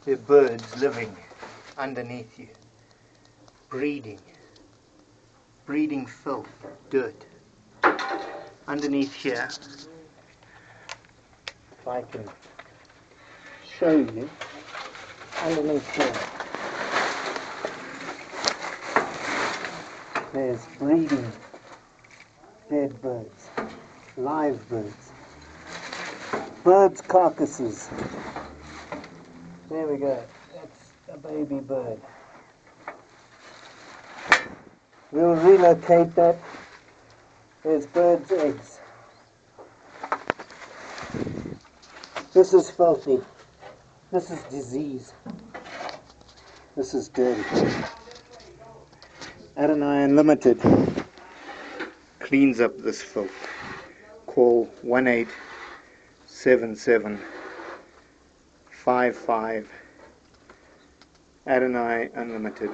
There are birds living underneath you, breeding filth, dirt. Underneath here, if I can show you, underneath here, there's breeding dead birds, live birds, birds' carcasses. There we go, that's a baby bird. We'll relocate that. There's birds' eggs. This is filthy. This is disease. This is dirty. Adonai Unlimited cleans up this filth. Call 1877-55 Adonai Unlimited.